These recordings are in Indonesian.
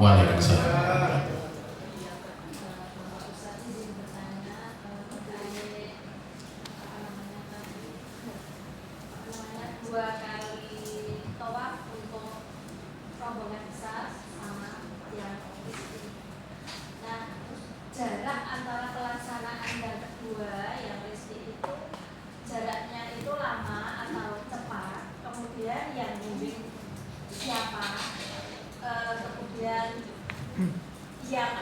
Waalaikumsalam. Jarak antara pelaksanaan dan kedua yang risti itu jaraknya itu lama atau cepat, kemudian yang bimbing siapa, kemudian yang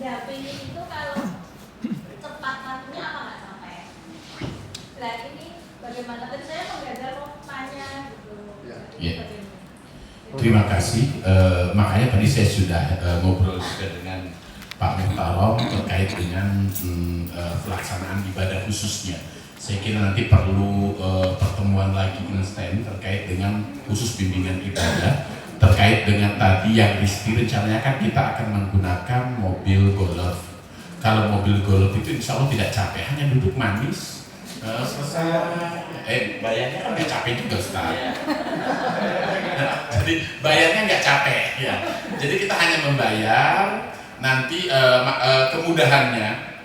dampingi itu kalau cepat waktunya apa nggak sampai. Nah ini bagaimana? Tadi saya menggagal mau tanya gitu. Ya. Terima kasih. Makanya tadi saya sudah ngobrol juga dengan Pak Muhtarom terkait dengan pelaksanaan ibadah khususnya. Saya kira nanti perlu pertemuan lagi instan terkait dengan khusus bimbingan ibadah, terkait dengan tadi yang risti rencananya kan kita akan menggunakan mobil golf. Kalau mobil golf itu insya Allah tidak capek, hanya duduk manis, selesai. Bayarnya kan nggak capek juga Ustaz. Jadi bayarnya nggak capek ya. Jadi kita hanya membayar. Nanti kemudahannya,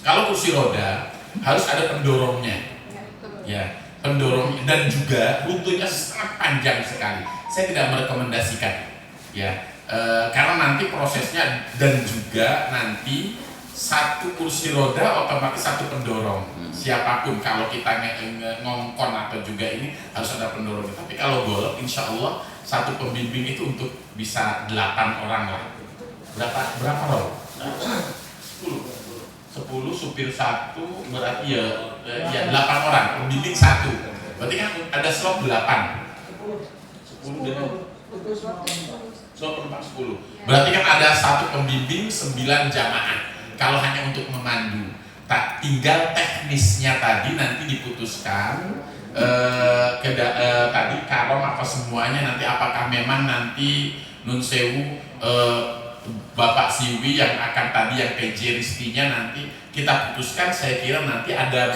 kalau kursi roda harus ada pendorongnya, ya pendorong, dan juga rutenya sangat panjang sekali. Saya tidak merekomendasikan, ya karena nanti prosesnya dan juga nanti satu kursi roda otomatis satu pendorong. Siapapun kalau kita ngongkon atau juga ini harus ada pendorong. Tapi kalau golf, insya Allah satu pembimbing itu untuk bisa 8 orang lah. Berapa roll? 10 supir 1 berarti ya 8 orang, pembimbing 1. Berarti kan ada slot 8. 10 dengan slot penumpang 10. Berarti kan ada satu pembimbing 9 jamaah. Kalau hanya untuk memandu, tinggal teknisnya tadi nanti diputuskan tadi karom apa semuanya nanti, apakah memang nanti Nun Sewu Bapak Siwi yang akan tadi yang PJ Ristinya nanti kita putuskan. Saya kira nanti ada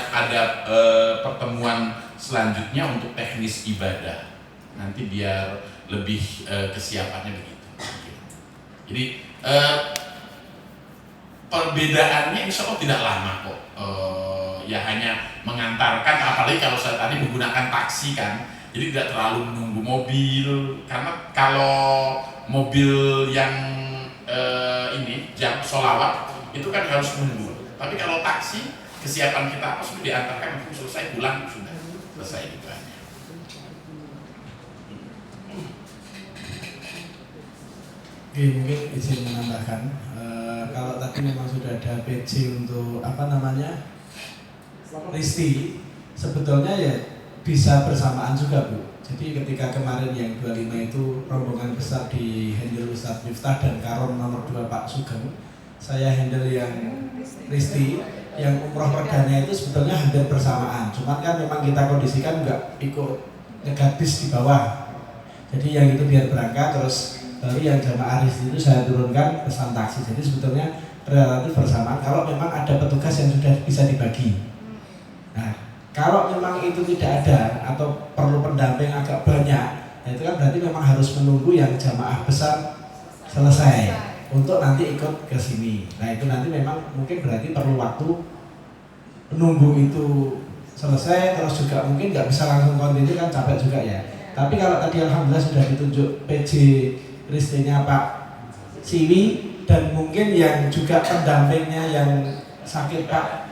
pertemuan selanjutnya untuk teknis ibadah nanti biar lebih kesiapannya begitu. Jadi perbedaannya insya Allah tidak lama kok, ya hanya mengantarkan, apalagi kalau saya tadi menggunakan taksi kan, jadi tidak terlalu menunggu mobil, karena kalau mobil yang ini jam sholawat itu kan harus menunggu. Tapi kalau taksi kesiapan kita apa sudah diantarkan, selesai pulang sudah selesai gitu aja. Oke, mungkin izin menambahkan, kalau tadi memang sudah ada PJ untuk Risti, sebetulnya ya bisa bersamaan juga Bu. Jadi ketika kemarin yang 25 itu rombongan besar di handle Ustadz Miftah dan Karom nomor 2 Pak Sugeng, saya handle yang Risti, yang umroh perdana itu sebetulnya hampir bersamaan. Cuman kan memang kita kondisikan nggak ikut negatis di bawah. Jadi yang itu biar berangkat, terus baru yang jamaah Risti itu saya turunkan pesan taksi. Jadi sebetulnya relatif bersamaan kalau memang ada petugas yang sudah bisa dibagi. Nah, kalau memang itu tidak ada atau perlu pendamping agak banyak, nah itu kan berarti memang harus menunggu yang jamaah besar selesai untuk nanti ikut ke sini. Nah itu nanti memang mungkin berarti perlu waktu menunggu itu selesai, terus juga mungkin nggak bisa langsung kontinu kan capek juga ya. Tapi kalau tadi alhamdulillah sudah ditunjuk PJ Ristinya Pak Siwi, dan mungkin yang juga pendampingnya yang sakit Pak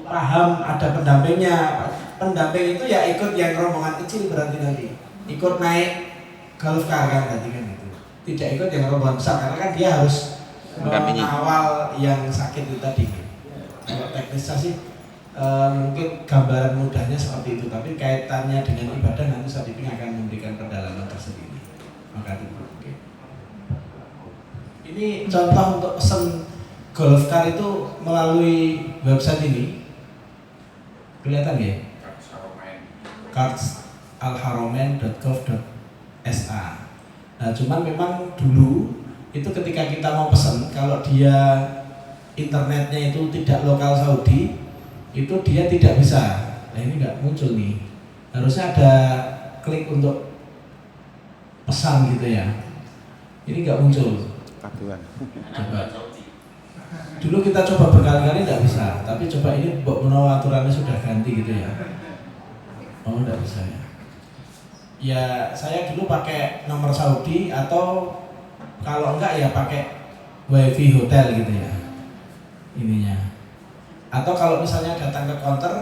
paham ada pendampingnya. Pendamping itu ya ikut yang rombongan kecil berarti nanti ikut naik golf car kan berarti kan itu. Tidak ikut yang rombongan besar karena kan dia harus mengawal yang sakit itu tadi. Kalau teknisnya sih mungkin gambaran mudahnya seperti itu, tapi kaitannya dengan ibadah nanti Sadiping akan memberikan pendalaman tersendiri. Maka itu. Oke. Ini contoh untuk pesen golf car itu melalui website ini, kelihatan ya? kartsalharomen.gov.sa. Nah, cuman memang dulu itu ketika kita mau pesen, kalau dia internetnya itu tidak lokal Saudi, itu dia tidak bisa. Nah ini nggak muncul nih. Harusnya ada klik untuk pesan gitu ya. ini nggak muncul. Kaduan. Coba. Dulu kita coba berkali-kali nggak bisa, tapi coba ini Mbok Menawa aturannya sudah ganti gitu ya. Oh nggak bisa ya. Ya saya dulu pakai nomor Saudi atau kalau enggak ya pakai wifi hotel gitu ya ininya. Atau kalau misalnya datang ke counter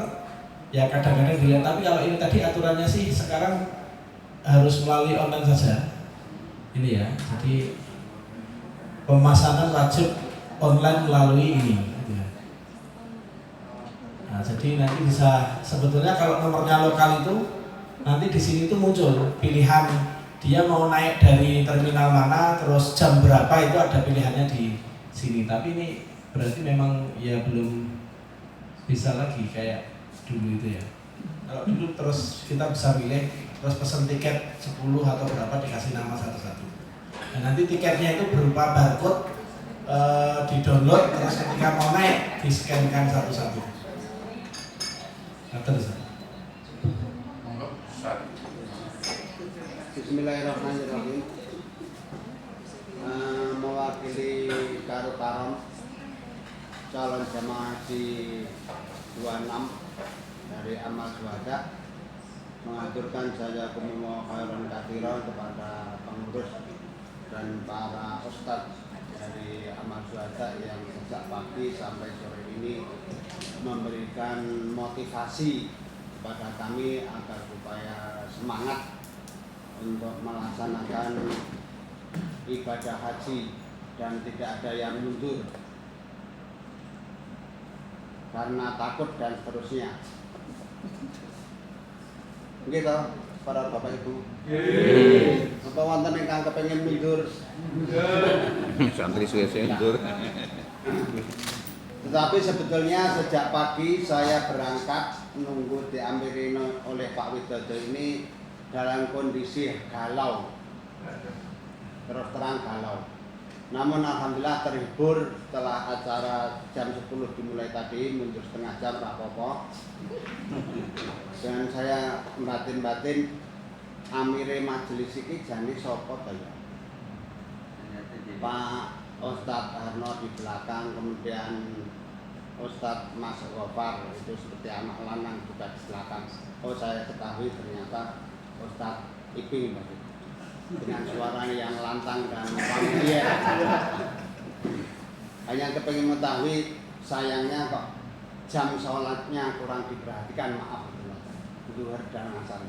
ya kadang-kadang dilihat. Tapi kalau ini tadi aturannya sih sekarang harus melalui online saja. Ini ya. Jadi pemesanan wajib online melalui ini. Gitu ya. Nah, jadi nanti bisa sebetulnya kalau nomornya lokal itu nanti di sini tuh muncul pilihan dia mau naik dari terminal mana, terus jam berapa itu ada pilihannya di sini. Tapi ini berarti memang ya belum bisa lagi kayak dulu itu ya. Kalau dulu terus kita bisa milih, terus pesen tiket 10 atau berapa dikasih nama satu-satu. Dan nanti tiketnya itu berupa barcode di-download, terus ketika mau naik di-scan-kan satu-satu. Nah, terus. Bismillahirrahmanirrahim. Mewakili Karut Karom calon jemaah haji 26 dari Amal Syuhada mengaturkan saya kumullah khairan katsiran kepada pengurus dan para ustadz dari Amal Syuhada yang sejak pagi sampai sore ini memberikan motivasi kepada kami agar supaya semangat untuk melaksanakan ibadah haji dan tidak ada yang mundur karena takut dan seterusnya. Gitu para bapak ibu. Apa wonten ingkang kepengin mundur? Santri suwe-suwe mundur. Tetapi sebetulnya sejak pagi saya berangkat nunggu diambil oleh Pak Widodo ini dalam kondisi galau, terus terang galau. Namun alhamdulillah terhibur setelah acara jam 10 dimulai tadi, mundur setengah jam Pak Popo. Dan saya batin-batin amire majelis iki jane sapa ta ya? Pak Ustadz Harno di belakang, kemudian Ustadz Mas Gofar itu seperti anak lanang juga di belakang. Oh saya ketahui ternyata Ustadz Iping dengan suara yang lantang dan familiar. Hanya kepengen mengetahui, sayangnya kok jam sholatnya kurang diperhatikan, maaf zuhur dan asar.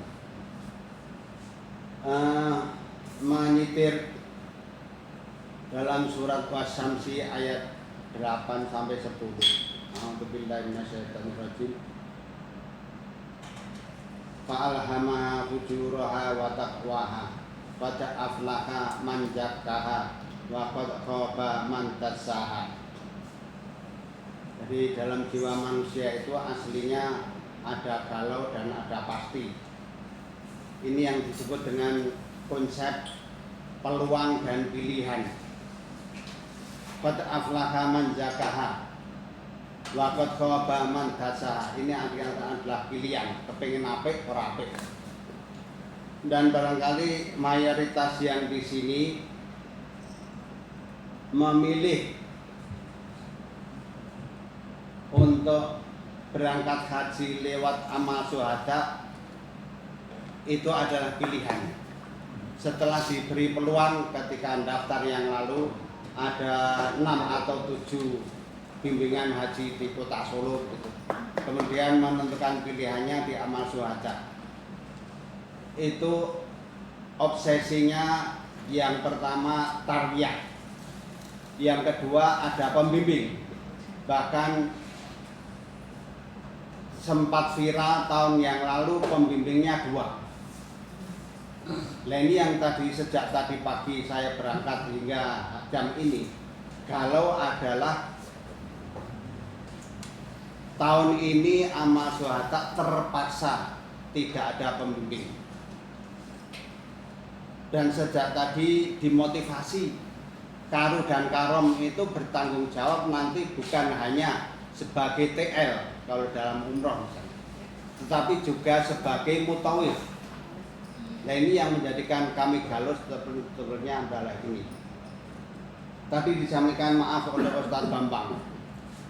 Menyitir dalam surat Wasyamsi ayat 8 sampai 10. A'udzubillahi minasyaitonirrajim. Fa'alhamaha fujuraha wa taqwaha qad aflaha man zakkaha wa qad khaba man dassaha. Jadi dalam jiwa manusia itu aslinya ada galau dan ada pasti. Ini yang disebut dengan konsep peluang dan pilihan. Qad aflaha man zakkaha wa qad khaba man dassaha. Ini artinya adalah pilihan, kepengin apik ora apik. Dan barangkali mayoritas yang di sini memilih untuk berangkat haji lewat Amal Syuhada itu adalah pilihan. Setelah diberi peluang ketika daftar yang lalu ada 6 atau 7 bimbingan haji di Kota Solo gitu. Kemudian menentukan pilihannya di Amal Syuhada. Itu obsesinya yang pertama tarbiyah, yang kedua ada pembimbing. Bahkan sempat viral tahun yang lalu pembimbingnya 2. Nah ini yang tadi sejak tadi pagi saya berangkat hingga jam ini, kalau adalah tahun ini Amal Syuhada terpaksa tidak ada pembimbing. Dan sejak tadi dimotivasi Karu dan Karom itu bertanggung jawab nanti bukan hanya sebagai TL kalau dalam umroh misalnya, tetapi juga sebagai mutawif. Nah ini yang menjadikan kami galau sebenarnya adalah ini. Tadi disampaikan maaf oleh Ustadz Bambang,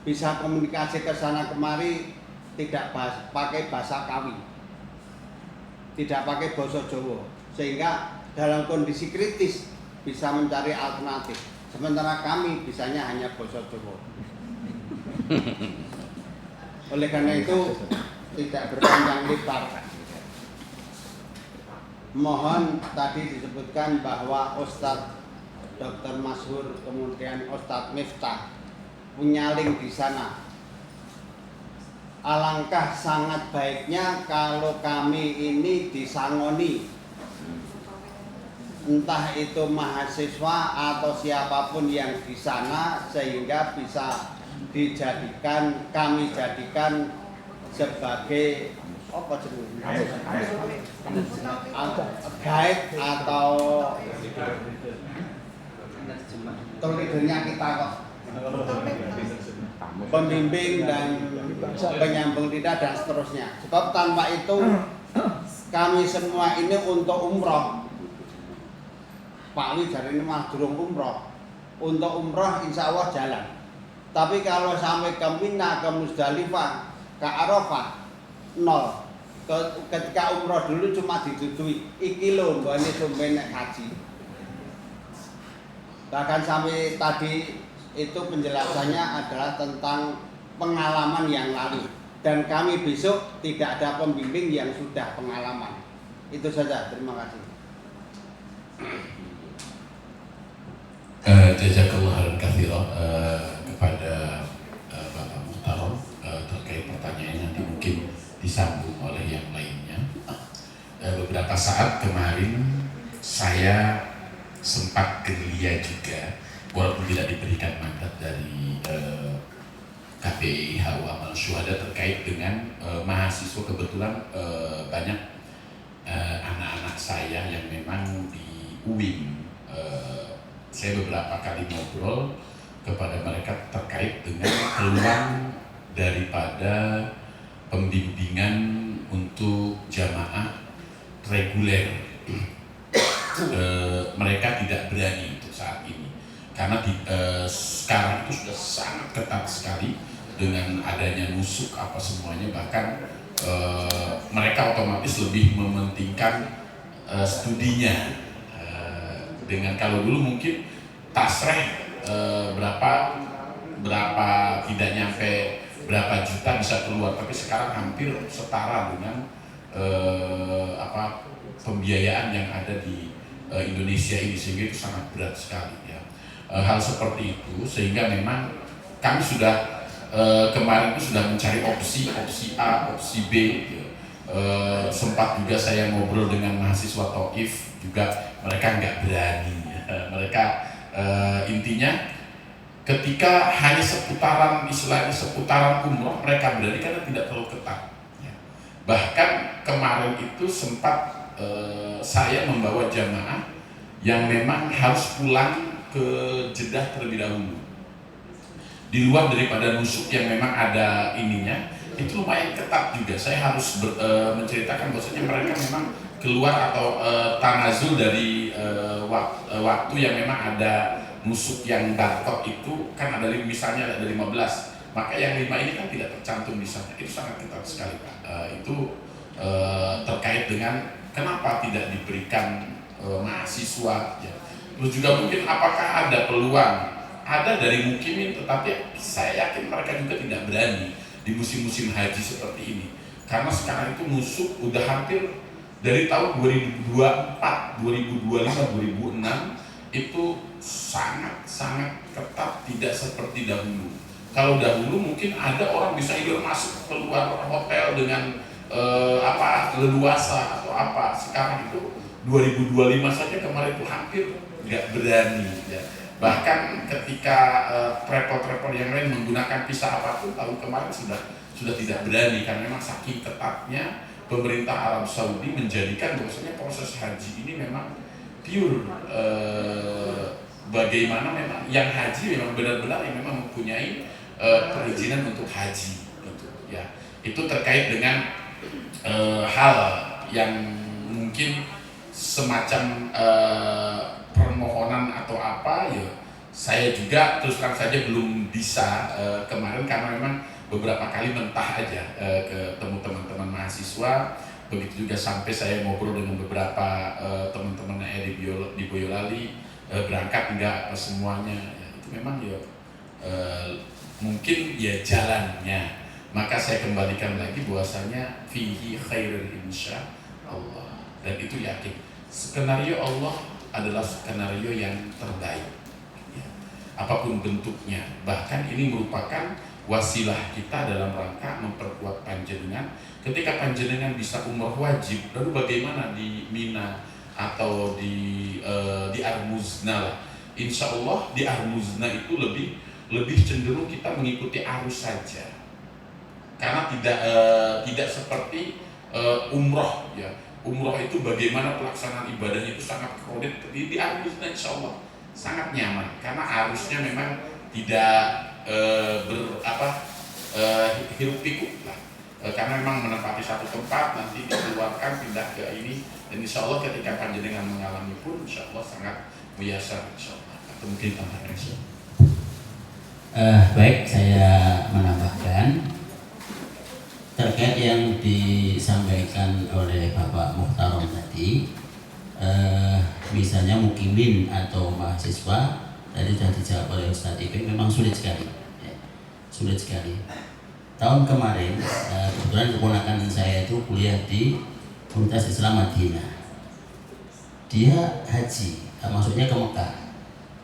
bisa komunikasi ke sana kemari tidak pakai bahasa Kawi, tidak pakai bahasa Jawa, sehingga dalam kondisi kritis bisa mencari alternatif. Sementara kami bisanya hanya bahasa Jawa. Oleh karena itu tidak berpanjang lebar. Mohon tadi disebutkan bahwa Ustadz Dr. Masyhur kemudian Ustadz Miftah punya link di sana. Alangkah sangat baiknya kalau kami ini disangoni, entah itu mahasiswa atau siapapun yang di sana, sehingga bisa kami jadikan sebagai apa guide atau leadernya kita kok, pembimbing dan penyambung lidah dan seterusnya. Sebab tanpa itu kami semua ini untuk umroh. Pak Wi dari ini mah durung umroh. Untuk umroh insya Allah jalan. Tapi kalau sampai ke Mina, ke Musdalifah, ke Arafah, nol. Ketika umroh dulu cuma didudui, iki lho mbane sumpen nek haji. Bahkan sampai tadi itu penjelasannya adalah tentang pengalaman yang lalu. Dan kami besok tidak ada pembimbing yang sudah pengalaman. Itu saja, terima kasih. Jazakallahu khairan katsiran kepada Bapak Muhtarom terkait pertanyaan nanti mungkin disambung oleh yang lainnya. Beberapa saat kemarin saya sempat gelia juga, walaupun tidak diberikan mandat dari KPI HU Amal Syuhada terkait dengan mahasiswa. Kebetulan banyak anak-anak saya yang memang di UIN. Saya beberapa kali ngobrol kepada mereka terkait dengan peluang daripada pembimbingan untuk jamaah reguler. Mereka tidak berani untuk saat ini karena sekarang itu sudah sangat ketat sekali dengan adanya nusuk apa semuanya, bahkan mereka otomatis lebih mementingkan studinya. Dengan kalau dulu mungkin tasreh berapa tidak nyampe berapa juta bisa keluar, tapi sekarang hampir setara dengan pembiayaan yang ada di Indonesia ini, sehingga itu sangat berat sekali ya. Hal seperti itu sehingga memang kami sudah kemarin itu sudah mencari opsi A, opsi B ya. Sempat juga saya ngobrol dengan mahasiswa Taif juga, mereka nggak berani ya. Mereka intinya ketika hanya seputaran, istilahnya seputaran umroh, mereka berani karena tidak terlalu ketat ya. Bahkan kemarin itu sempat saya membawa jamaah yang memang harus pulang ke Jeddah terlebih dahulu, di luar daripada nusuk yang memang ada ininya. Itu lumayan ketat juga. Saya harus menceritakan bahwasanya mereka memang keluar atau tanazul dari waktu yang memang ada nusuk yang barcode itu kan ada misalnya ada 15, maka yang 5 ini kan tidak tercantum di sana. Itu sangat ketat sekali Pak. Itu terkait dengan kenapa tidak diberikan mahasiswa ya. Terus juga mungkin apakah ada peluang, ada dari mukimin, tetapi saya yakin mereka juga tidak berani di musim-musim haji seperti ini, karena sekarang itu nusuk udah hampir dari tahun 2024, 2025, 2026 itu sangat ketat, tidak seperti dahulu. Kalau dahulu mungkin ada orang bisa hidup masuk keluar hotel dengan leluasa atau apa. Sekarang itu 2025 saja kemarin itu hampir nggak berani ya. Bahkan ketika travel yang lain menggunakan visa apapun tahun kemarin sudah tidak berani, karena memang saking ketatnya pemerintah Arab Saudi menjadikan bahwasanya proses haji ini memang pure bagaimana memang yang haji memang benar-benar yang memang mempunyai perizinan untuk haji gitu ya. Itu terkait dengan hal yang mungkin semacam permohonan atau apa ya, saya juga terus terang saja belum bisa kemarin karena memang beberapa kali mentah aja ketemu teman-teman mahasiswa, begitu juga sampai saya ngobrol dengan beberapa teman-teman di Boyolali, berangkat enggak semuanya ya, itu memang ya mungkin ya jalannya, maka saya kembalikan lagi bahwasanya fihi khairul insya Allah, dan itu yakin skenario Allah adalah skenario yang terbaik ya, apapun bentuknya, bahkan ini merupakan wasilah kita dalam rangka memperkuat panjenengan. Ketika panjenengan bisa umroh wajib, lalu bagaimana di Mina atau di Armuzna lah, insya Allah di Armuzna itu lebih cenderung kita mengikuti arus saja, karena tidak seperti umroh ya. Umroh itu bagaimana pelaksanaan ibadahnya itu sangat kredit, di Armuzna insya Allah sangat nyaman karena arusnya memang tidak hiruk pikuk lah, karena memang menempati satu tempat nanti dikeluarkan pindah ke ini, dan insya Allah ketika panjenengan mengalami pun insya Allah sangat muyasar insya Allah. Atau mungkin tambahkan insya Allah. Baik, saya menambahkan terkait yang disampaikan oleh Bapak Muhtarom tadi, misalnya mukimin atau mahasiswa. Tadi sudah dijawab oleh Ustadz Ipin, memang sulit sekali ya. Sulit sekali. Tahun kemarin kebetulan keponakan saya itu kuliah di Universitas Islam Madinah. Dia haji, maksudnya ke Mekah,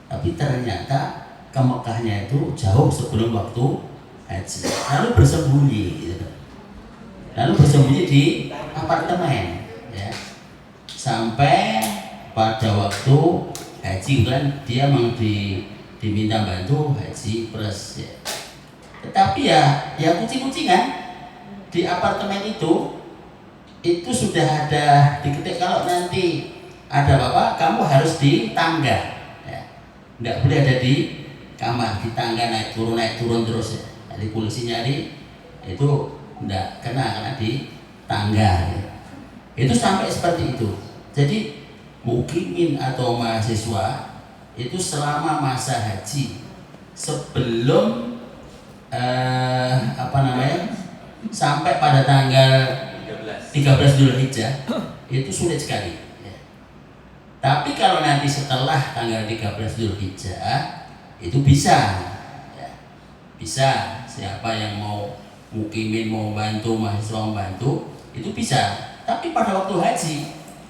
tapi ternyata ke Mekahnya itu jauh sebelum waktu haji, lalu bersembunyi gitu. Lalu bersembunyi di apartemen ya, sampai pada waktu haji kan dia memang diminta bantu haji plus ya. Tetapi ya kucing-kucingan di apartemen itu sudah ada diketik kalau nanti ada apa kamu harus di tangga ya. Nggak boleh ada di kamar, di tangga naik turun terus ya. Jadi polisi nyari itu enggak karena di tangga ya. Itu sampai seperti itu. Jadi mukimin atau mahasiswa itu selama masa haji sebelum sampai pada tanggal 13 Dzulhijjah itu sulit sekali ya. Tapi kalau nanti setelah tanggal 13 Dzulhijjah itu bisa ya. Bisa, siapa yang mau mukimin mau bantu, mahasiswa membantu itu bisa. Tapi pada waktu haji,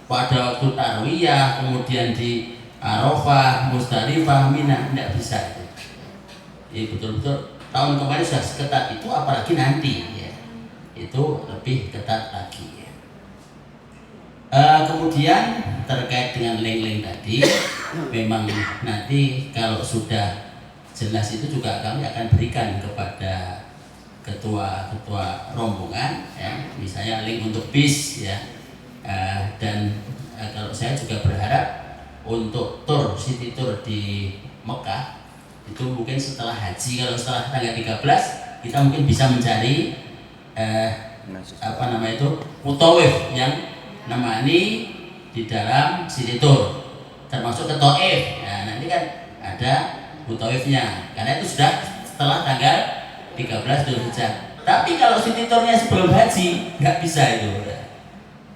pada waktu tarwiyah, kemudian di Arafah, Musdalifah, Mina, tidak bisa itu. Jadi betul-betul tahun kemarin sudah seketat itu, apalagi nanti ya, itu lebih ketat lagi ya. Kemudian terkait dengan link-link tadi, memang nanti kalau sudah jelas itu juga kami akan berikan kepada ketua rombongan ya, misalnya link untuk bis ya. Dan kalau saya juga berharap untuk city tour di Mekah itu mungkin setelah haji, kalau setelah tanggal 13 kita mungkin bisa mencari mutawif yang nemani di dalam city tour, termasuk ke Taif. Nah, nanti kan ada mutawifnya karena itu sudah setelah tanggal 13 Dzulhijjah. Tapi kalau city tournya sebelum haji nggak bisa itu.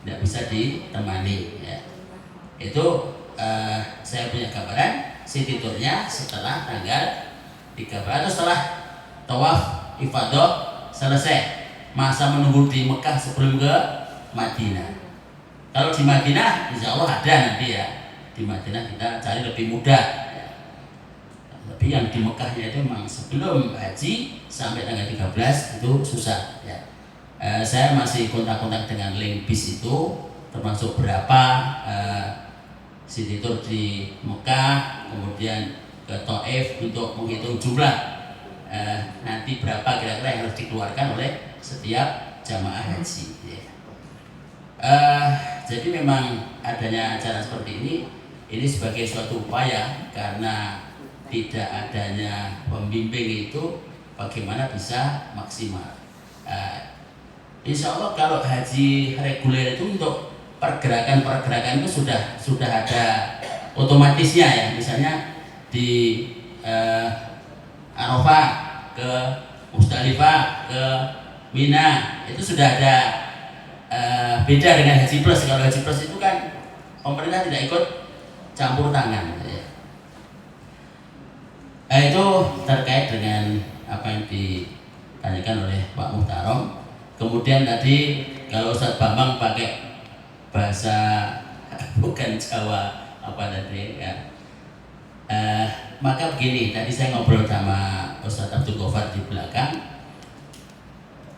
Tidak bisa ditemani ya. Itu saya punya gambaran city tournya setelah tanggal 13 atau setelah tawaf ifadah selesai, masa menunggu di Mekah sebelum ke Madinah. Kalau di Madinah insya Allah ada nanti ya, di Madinah kita cari lebih mudah ya. Tapi yang di Mekahnya itu memang sebelum haji sampai tanggal 13 itu susah ya. Saya masih kontak-kontak dengan link bis itu, termasuk berapa city tour di Mekah, kemudian ke Taif untuk menghitung jumlah nanti berapa kira-kira yang harus dikeluarkan oleh setiap jamaah haji. Jadi memang adanya acara seperti ini sebagai suatu upaya, karena tidak adanya pembimbing itu bagaimana bisa maksimal. Insya Allah kalau haji reguler itu untuk pergerakan itu sudah ada otomatisnya ya. Misalnya di Arafah ke Musdalifah ke Mina itu sudah ada beda dengan Haji Plus. Kalau Haji Plus itu kan pemerintah tidak ikut campur tangan ya. Itu terkait dengan apa yang ditanyakan oleh Pak Muhtarom. Kemudian tadi kalau Ustadz Bambang pakai bahasa bukan Jawa apa tadi ya. Maka begini, tadi saya ngobrol sama Ustadz Abdul Ghaffar di belakang.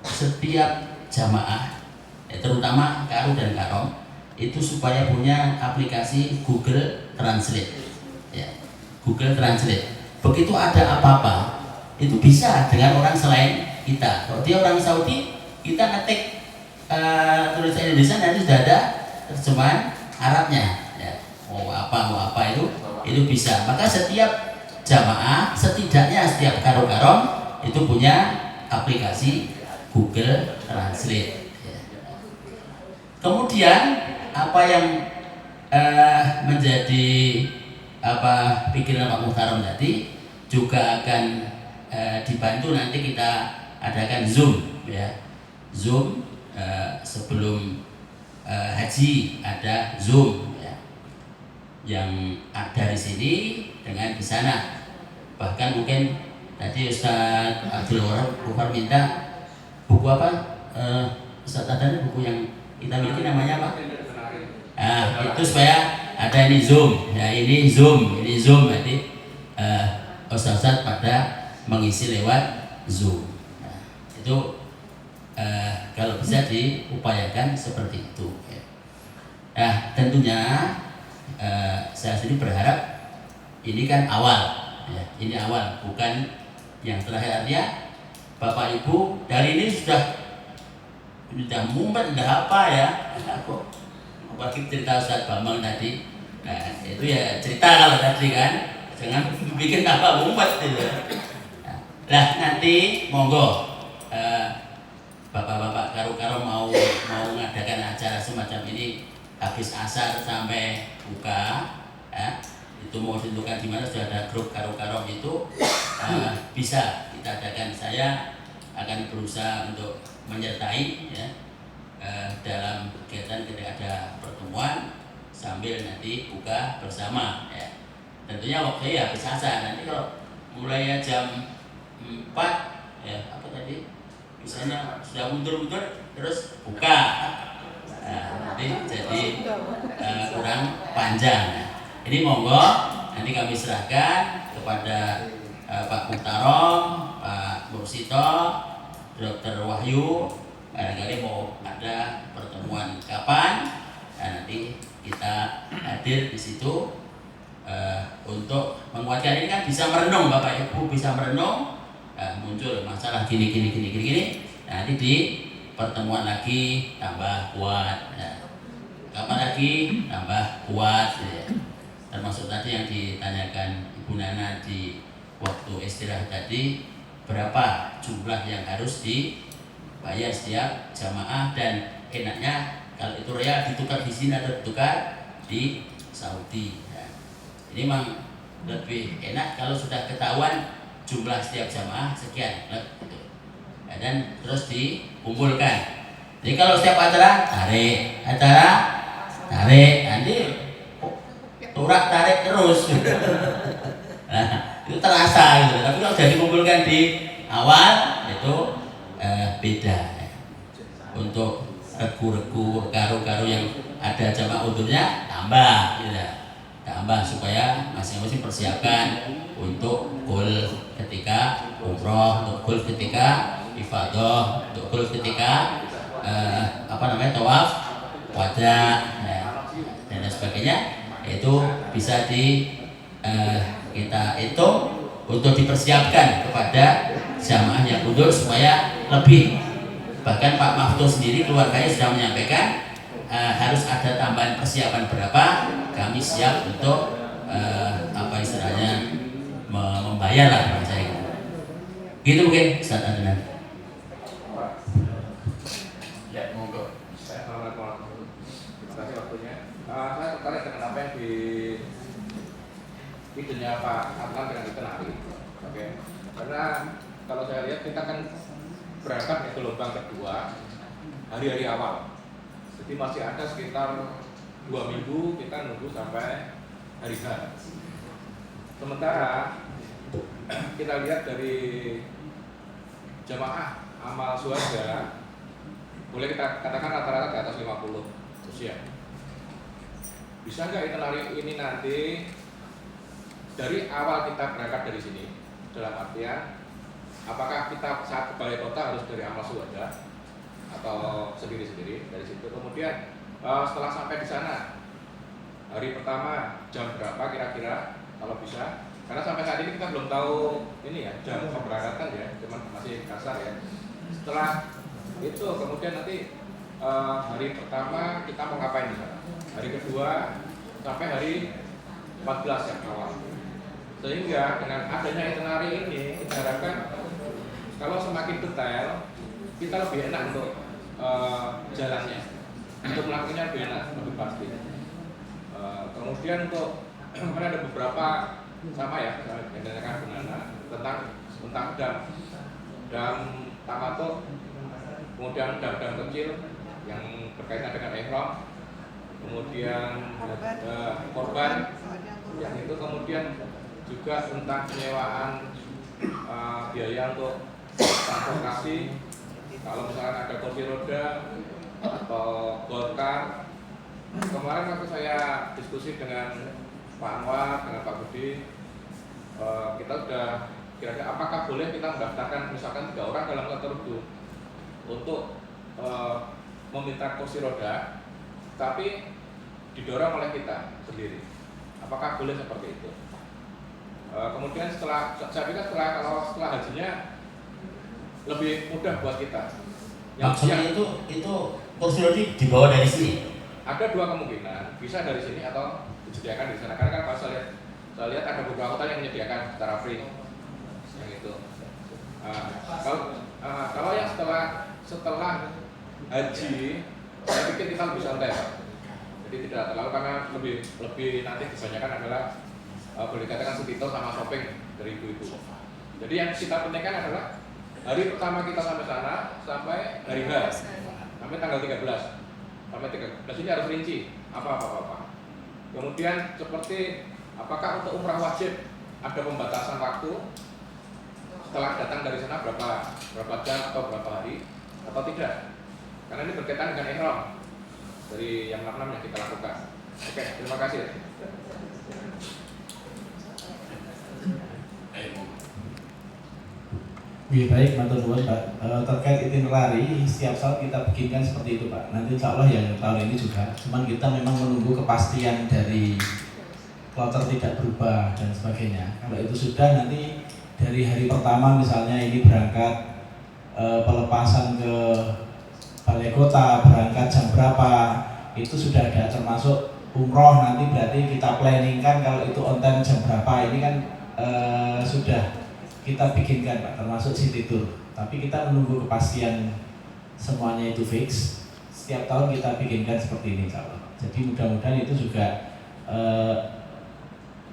Setiap jamaah, terutama Karu dan Karom, itu supaya punya aplikasi Google Translate, ya, Google Translate. Begitu ada apa-apa, itu bisa dengan orang selain kita. Kalau dia orang Saudi, kita ngetik tulisan Indonesia, nanti sudah ada terjemahan Arabnya. Ya. Mau apa itu bisa. Maka setiap jamaah, setidaknya setiap Karom itu punya aplikasi Google Translate. Ya. Kemudian apa yang menjadi pikiran Pak Muhtarom tadi juga akan dibantu nanti kita adakan Zoom ya. Zoom sebelum haji ada Zoom ya. Yang ada di sini dengan di sana. Bahkan mungkin tadi Ustadz Abdul Ghaffar minta buku apa? Ustadz ada buku yang kita miliki namanya apa? Itu supaya ada ini Zoom ya, ini Zoom nanti Ustadz pada mengisi lewat Zoom. Nah, itu kalau bisa diupayakan seperti itu. Ya. Nah, tentunya saya sendiri berharap ini kan awal, ya, ini awal bukan yang terakhir. Artinya Bapak Ibu dari ini sudah mumpet, sudah apa ya? Apalagi cerita Ustadz Bambang tadi, nah itu ya cerita kalau tadi kan. Jangan bikin apa umat gitu. Nah nanti monggo bapak-bapak Karu mau mengadakan acara semacam ini habis asar sampai buka ya, itu mau ditentukan di mana sudah ada grup Karu itu bisa kita adakan. Saya akan berusaha untuk menyertai ya, dalam kegiatan ketika ada pertemuan sambil nanti buka bersama ya. Tentunya waktu ya habis asar. Nanti kalau mulainya jam 4 ya apa tadi misalnya sudah mundur terus buka, nanti jadi kurang panjang. Nah, ini monggo nanti kami serahkan kepada Pak Muhtarom, Pak Mursito, Dr. Wahyu. Barangkali mau ada pertemuan kapan, nah, nanti kita hadir di situ. Untuk menguatkan ini kan bisa merenung, Bapak Ibu bisa merenung, muncul masalah gini. Nanti di pertemuan lagi tambah kuat, kapan lagi tambah kuat, ya. Termasuk tadi yang ditanyakan Ibu Nana di waktu istirahat tadi, berapa jumlah yang harus dibayar setiap jamaah, dan enaknya kalau itu real ditukar di sini atau ditukar di Saudi. Ini memang lebih enak kalau sudah ketahuan jumlah setiap jamaah sekian gitu. Dan terus dikumpulkan. Jadi kalau setiap acara tarik, nanti turak tarik terus. Nah, itu terasa gitu. Tapi kalau sudah dikumpulkan di awal itu beda. Untuk regu-regu karu-karu yang ada jamaah untuknya tambah gitu. Tambah supaya masing-masing persiapkan untuk goal ketika umroh, untuk goal ketika ifadah, untuk goal ketika tawaf wada dan lain sebagainya. Itu bisa kita hitung untuk dipersiapkan kepada jamaah yang mundur supaya lebih. Bahkan Pak Mahfud sendiri keluarganya sudah menyampaikan harus ada tambahan persiapan berapa, kami siap untuk istilahnya membayar lah bahasa itu. Gitu mungkin Ustaz Adnan. Ya, monggo. Assalamualaikum warahmatullahi wabarakatuh. idenya Pak Adnan dengan itinerary. Oke. Karena kalau saya lihat kita kan berangkat ke gelombang kedua hari-hari awal. Jadi masih ada sekitar 2 minggu kita nunggu sampai hari H. Sementara kita lihat dari jamaah amal suarga, boleh kita katakan rata-rata di atas 50 usia. Bisa nggak itinerary ini nanti dari awal kita berangkat dari sini, dalam artian apakah kita saat ke balai kota harus dari amal suarga atau sendiri-sendiri dari situ, kemudian setelah sampai di sana hari pertama jam berapa kira-kira kalau bisa, karena sampai saat ini kita belum tahu ini ya jam keberangkatan ya, cuman masih kasar ya. Setelah itu kemudian nanti hari pertama kita mau ngapain di sana, hari kedua sampai hari 14 yang awal, sehingga dengan adanya itinerary ini kita harapkan kalau semakin detail kita lebih enak untuk jalannya, untuk melakukannya lebih enak, lebih pasti. Kemudian untuk karena ada beberapa sama ya, yang ditanyakan Bu Nana tentang dam tamato, kemudian dam kecil yang berkaitan dengan ihram, kemudian korban yang itu, kemudian juga tentang penyewaan biaya untuk transportasi, kalau misalkan ada kursi roda atau golkar. Kemarin waktu saya diskusi dengan Pak Anwar, dengan Pak Budi, kita sudah kira-kira apakah boleh kita mendaftarkan misalkan 3 orang dalam tertentu untuk meminta kursi roda, tapi didorong oleh kita sendiri. Apakah boleh seperti itu? Kemudian saya pikir setelah hajinya lebih mudah buat kita. Maksudnya itu kursi roda dibawa dari sini? Ada 2 kemungkinan, bisa dari sini atau disediakan di sana. Karena kan kalau saya lihat ada beberapa kota yang menyediakan secara free yang itu. Kalau yang setelah haji, saya pikir kita lebih santai, Pak. Jadi tidak terlalu, karena lebih nanti kebanyakan adalah boleh dikatakan setito sama shopping dari ibu-ibu. Jadi yang kita pentingkan adalah hari pertama kita sampai sana sampai hari H, sampai tanggal 13. Sampai 13 ini harus rinci apa. Kemudian seperti apakah untuk umrah wajib ada pembatasan waktu setelah datang dari sana berapa jam atau berapa hari atau tidak? Karena ini berkaitan dengan ihram dari yang 6 yang kita lakukan. Oke, terima kasih. Baik, matur nuwun Pak. Terkait itinerary, setiap saat kita bikinkan seperti itu Pak. Nanti insya Allah yang tahun ini juga. Cuman kita memang menunggu kepastian dari kloter tidak berubah dan sebagainya. Kalau itu sudah, nanti dari hari pertama misalnya ini berangkat pelepasan ke balai kota, berangkat jam berapa, itu sudah ada termasuk umroh. Nanti berarti kita planningkan kalau itu on time jam berapa. Ini kan sudah kita bikinkan Pak, termasuk city tour. Tapi kita menunggu kepastian semuanya itu fix. Setiap tahun kita bikinkan seperti ini insya Allah. Jadi mudah-mudahan itu juga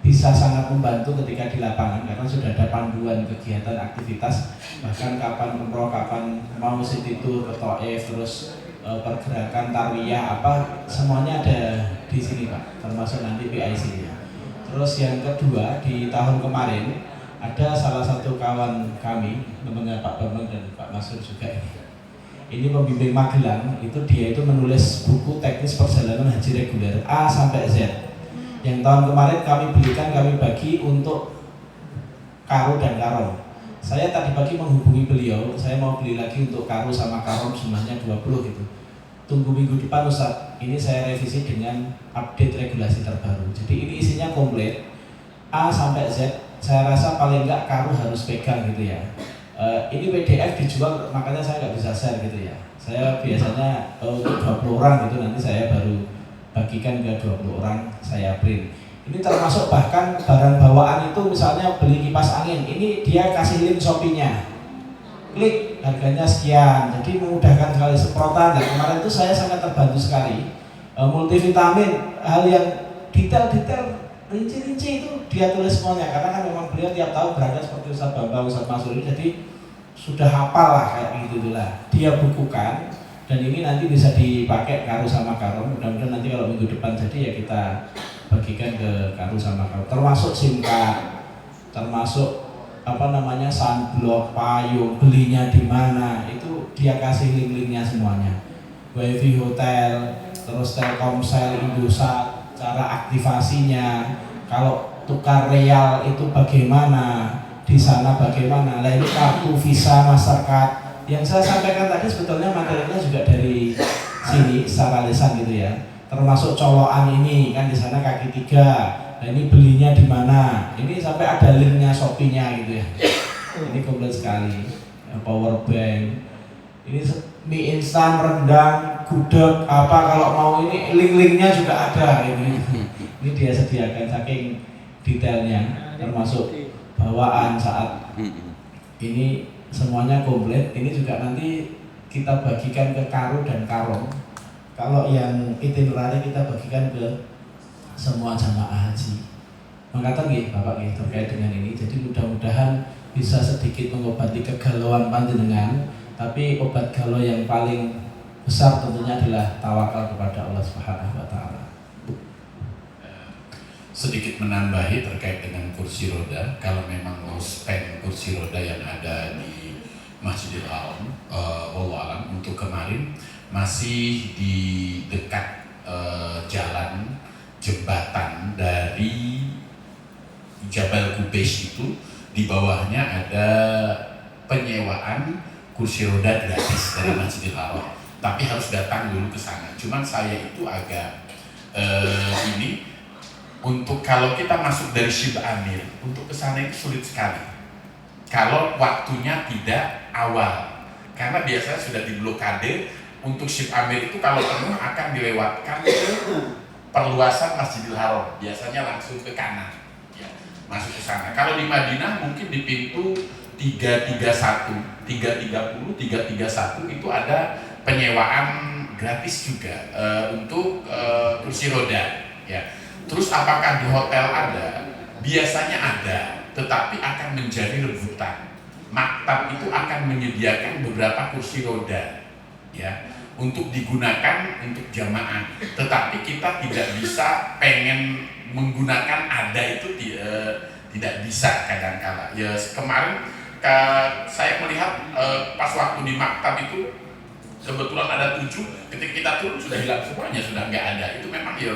bisa sangat membantu ketika di lapangan, karena sudah ada panduan kegiatan aktivitas, bahkan kapan umroh, kapan mau city tour ke Taif, terus pergerakan tarwiyah apa, semuanya ada di sini Pak, termasuk nanti PIC-nya. Terus yang kedua, di tahun kemarin ada salah satu kawan kami, namanya Pak Bambang dan Pak Masur juga ini pembimbing Magelang, itu dia itu menulis buku teknis perjalanan haji reguler A sampai Z. Yang tahun kemarin kami belikan, kami bagi untuk Karo dan Karom. Saya tadi pagi menghubungi beliau, saya mau beli lagi untuk Karo sama Karom jumlahnya 20 gitu. Tunggu minggu depan Ustaz, ini saya revisi dengan update regulasi terbaru. Jadi ini isinya komplit A sampai Z. Saya rasa paling enggak Karo harus pegang gitu ya. Ini PDF dijual, makanya saya nggak bisa share gitu ya. Saya biasanya untuk 20 orang gitu, nanti saya baru bagikan ke 20 orang, saya print. Ini termasuk bahkan barang bawaan itu, misalnya beli kipas angin, ini dia kasih link Shopee-nya. Klik, harganya sekian. Jadi memudahkan sekali, semprotan. Dan kemarin itu saya sangat terbantu sekali. Multivitamin, hal yang detail-detail rinci-rinci itu dia tulis semuanya, karena kan memang beliau tiap tahun berangkat seperti Ustadz Bambang, Ustadz Mansur ini, jadi sudah hafal lah kayak gitu lah. Dia bukukan dan ini nanti bisa dipakai Karu sama Karom. Mudah-mudahan nanti kalau minggu depan jadi ya kita bagikan ke Karu sama Karom. Termasuk SIM card, termasuk sunblock, payung, belinya di mana, itu dia kasih link-linknya semuanya. WiFi hotel, terus Telkomsel, Indosat, cara aktivasinya, kalau tukar real itu bagaimana, di sana bagaimana. Nah ini kartu Visa, Mastercard yang saya sampaikan tadi sebetulnya materinya juga dari sini secara lisan gitu ya, termasuk colokan ini kan di sana kaki 3. Nah ini belinya di mana, ini sampai ada linknya Shopee-nya gitu ya. Ini komplit sekali. Power bank, ini mie instan, rendang, gudeg, apa kalau mau ini link-linknya juga ada ini. Ini dia sediakan saking detailnya, termasuk bawaan saat ini semuanya komplit. Ini juga nanti kita bagikan ke Karu dan Karom. Kalau yang itinerary kita bagikan ke semua jamaah haji. Mengatakan Bapak terkait dengan ini. Jadi mudah-mudahan bisa sedikit mengobati kegalauan panjenengan. Tapi obat galau yang paling besar tentunya adalah tawakal kepada Allah Subhanahu wa taala. Sedikit menambahi terkait dengan kursi roda, kalau memang mau spend kursi roda yang ada di Masjidil Haram, wallahu alam, untuk kemarin masih di dekat jalan jembatan dari Jabal Qubais itu, di bawahnya ada penyewaan kursi roda gratis dari Masjidil Haram, tapi harus datang dulu ke sana. Cuman saya itu agak ini, untuk kalau kita masuk dari Syib Amir untuk ke sana itu sulit sekali kalau waktunya tidak awal, karena biasanya sudah diblokade. Untuk Syib Amir itu kalau penuh akan dilewatkan ke perluasan Masjidil Haram, biasanya langsung ke kanan ya, masuk ke sana. Kalau di Madinah mungkin di pintu 331, 330, 331 itu ada penyewaan gratis juga untuk kursi roda ya. Terus apakah di hotel ada? Biasanya ada, tetapi akan menjadi rebutan. Maktab itu akan menyediakan beberapa kursi roda ya untuk digunakan untuk jamaah, tetapi kita tidak bisa pengen menggunakan ada itu tidak bisa kadang-kala ya. Kemarin saya melihat pas waktu di maktab itu kebetulan ada 7, ketika kita turun sudah hilang semuanya, sudah nggak ada. Itu memang ya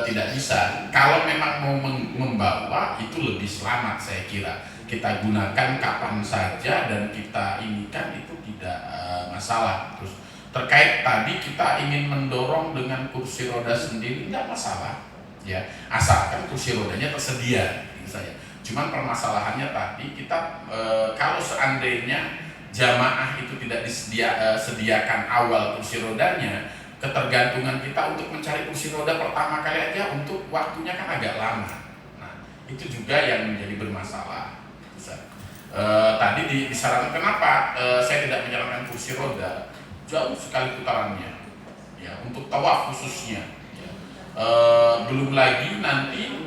tidak bisa. Kalau memang mau membawa itu lebih selamat, saya kira kita gunakan kapan saja dan kita inikan itu tidak masalah. Terus terkait tadi kita ingin mendorong dengan kursi roda sendiri, tidak masalah ya, asalkan kursi rodanya tersedia gitu saja. Cuman permasalahannya tadi kita kalau seandainya jamaah itu tidak disediakan awal kursi rodanya, ketergantungan kita untuk mencari kursi roda pertama kali aja untuk waktunya kan agak lama. Nah itu juga yang menjadi bermasalah. Tadi disarankan kenapa saya tidak menyarankan kursi roda, jauh sekali putarannya ya, untuk tawaf khususnya ya. Belum lagi nanti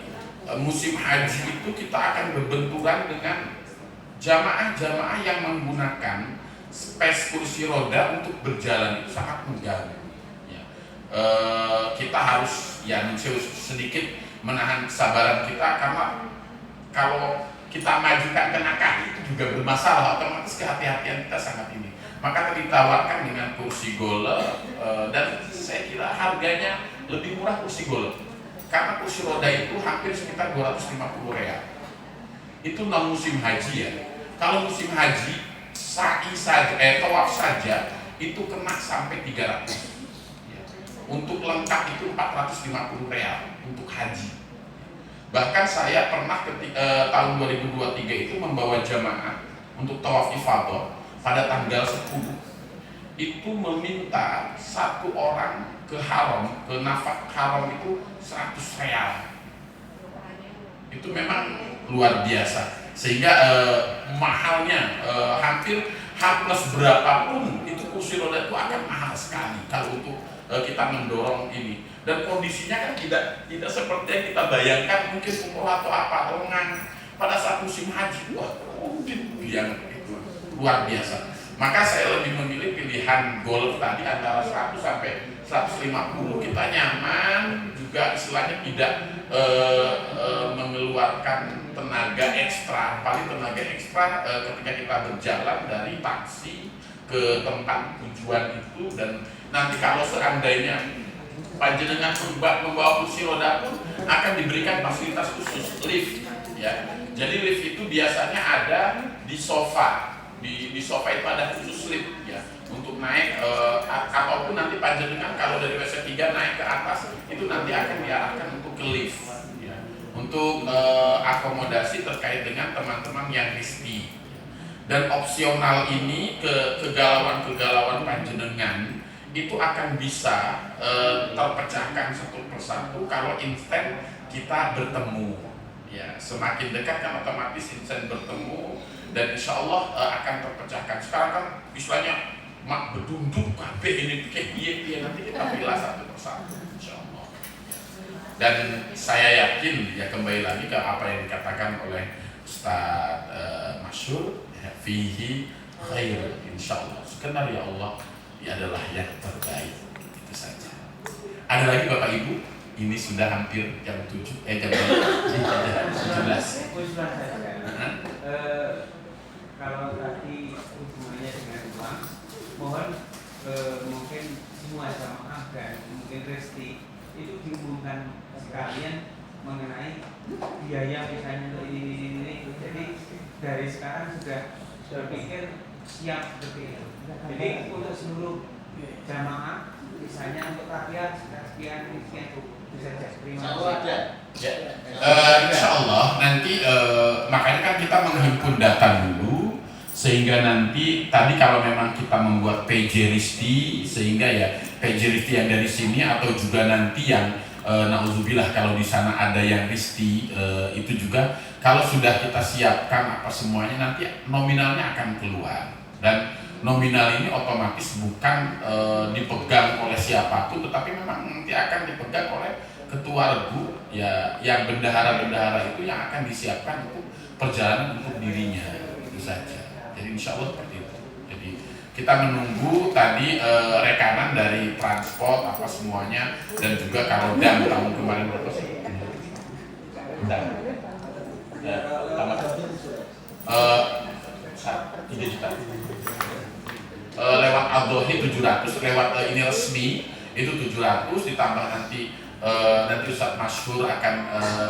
musim haji itu kita akan berbenturan dengan jamaah-jamaah yang menggunakan space kursi roda untuk berjalan, itu sangat mengganggu ya. Kita harus ya sedikit menahan kesabaran kita, karena kalau kita majukan kena kaki itu juga bermasalah, otomatis kehati-hatian kita sangat ini. Maka ditawarkan dengan kursi golf dan saya kira harganya lebih murah kursi golf, karena kursi roda itu hampir sekitar 250 real. Itu non musim haji ya. Kalau musim haji sa'i saja, tawaf saja itu kena sampai 300 ya. Untuk lengkap itu 450 real untuk haji. Bahkan saya pernah tahun 2023 itu membawa jamaah untuk tawaf ifadah pada tanggal 10, itu meminta satu orang ke haram, ke nafak haram itu 100 real. Itu memang luar biasa, sehingga mahalnya hampir H plus berapapun itu kursi roda itu akan mahal sekali kalau untuk kita mendorong ini. Dan kondisinya kan tidak seperti yang kita bayangkan, mungkin umroh atau apa, lengang pada saat musim haji, wah mungkin yang itu luar biasa. Maka saya lebih memilih pilihan golf tadi antara 100 sampai 150, kita nyaman juga, istilahnya tidak mengeluarkan tenaga ekstra. Paling tenaga ekstra ketika kita berjalan dari taksi ke tempat tujuan itu, dan nanti kalau seandainya panjenengan membawa kursi roda pun akan diberikan fasilitas khusus lift, ya. Jadi lift itu biasanya ada di sofa, di sofa itu ada khusus lift, ya, untuk naik ataupun nanti panjenengan kalau dari WC 3 naik ke atas itu nanti akan diarahkan untuk ke lift, ya, untuk akomodasi terkait dengan teman-teman yang risky. Dan opsional ini kegalauan panjenengan itu akan bisa terpecahkan satu persatu kalau instan kita bertemu, ya. Semakin dekat kan otomatis instan bertemu, dan insya Allah akan terpecahkan. Sekarang kan istilahnya mak bedunduk kabeh ini kayak dia nanti kita pilih satu persatu, insya Allah. Dan saya yakin, ya, kembali lagi ke apa yang dikatakan oleh Ustaz Masyur, ya, fihi khair, insya Allah. Skenario Allah adalah yang terbaik, itu saja. Ada lagi Bapak Ibu? Ini sudah hampir jam 7, jam 17. Kalau tadi hubungannya dengan uang, mohon mungkin semua jamaah dan mungkin Resti itu diumumkan sekalian mengenai biaya misalnya untuk ini. Jadi dari sekarang sudah berpikir siap seperti itu. Jadi untuk seluruh jamaah, misalnya untuk rakyat sekian bisa terima kasih. Insya Allah nanti makanya kan kita menghimpun data dulu, sehingga nanti tadi kalau memang kita membuat PJ Risti, sehingga ya PJ Risti yang dari sini atau juga nanti yang nauzubillah kalau di sana ada yang Risti itu juga kalau sudah kita siapkan apa semuanya nanti nominalnya akan keluar. Dan nominal ini otomatis bukan dipegang oleh siapapun, tetapi memang nanti akan dipegang oleh ketua regu, ya, yang bendahara-bendahara itu yang akan disiapkan untuk perjalanan untuk dirinya, itu saja. Jadi insya Allah seperti itu. Jadi kita menunggu tadi rekanan dari transport apa semuanya, dan juga kalau tahun kemarin berapa sih? Tamat 3 juta. Lewat Al-Dohi 700, lewat ini resmi itu 700, ditambah nanti Ustaz Masyhur akan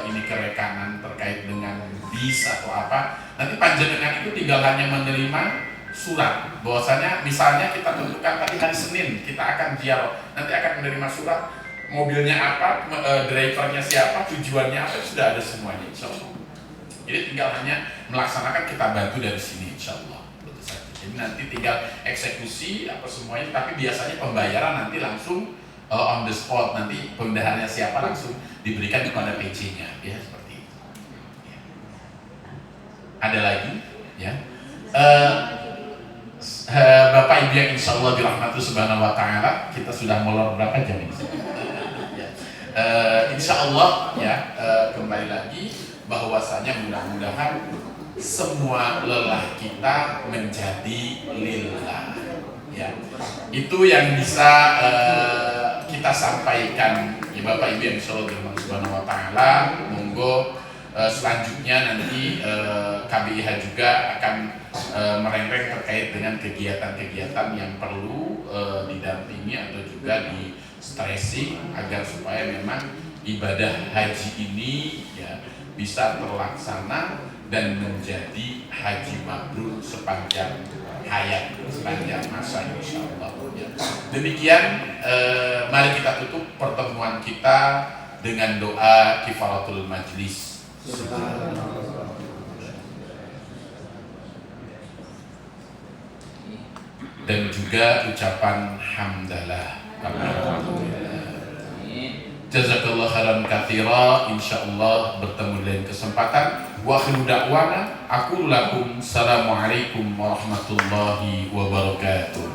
ini ke rekanan terkait dengan bis atau apa. Nanti panjenengan itu tinggal hanya menerima surat bahwasanya misalnya kita tentukan tadi hari Senin kita akan ziarah, nanti akan menerima surat mobilnya apa, drivernya siapa, tujuannya apa, sudah ada semuanya insya Allah. Jadi tinggal hanya melaksanakan, kita bantu dari sini insya Allah. Jadi nanti tinggal eksekusi apa semuanya, tapi biasanya pembayaran nanti langsung on the spot, nanti bendaharanya siapa langsung diberikan kepada PJ-nya, ya seperti itu. Ya. Ada lagi, ya. Bapak Ibu yang insya Allah dirahmati Subhanahu Wa Taala, kita sudah molor berapa jam ini? Ya. Insya Allah, ya, kembali lagi bahwasanya mudah-mudahan semua lelah kita menjadi lillah, ya. Itu yang bisa kita sampaikan, ya Bapak Ibu yang insyaallah dirahmati Subhanahu Wa Taala. Monggo selanjutnya nanti KBIH juga akan merengkreng terkait dengan kegiatan-kegiatan yang perlu didampingi atau juga di stressing agar supaya memang ibadah haji ini, ya, bisa terlaksana dan menjadi haji mabrur sepanjang hayat, sepanjang masa insyaallah. Ya. Demikian, mari kita tutup pertemuan kita dengan doa kifaratul majlis. Dan juga ucapan hamdalah. Jazakallah khairan katsira. Insyaallah bertemu lain kesempatan. Wa akhiru da'wana aqulu lakum assalamualaikum warahmatullahi wabarakatuh.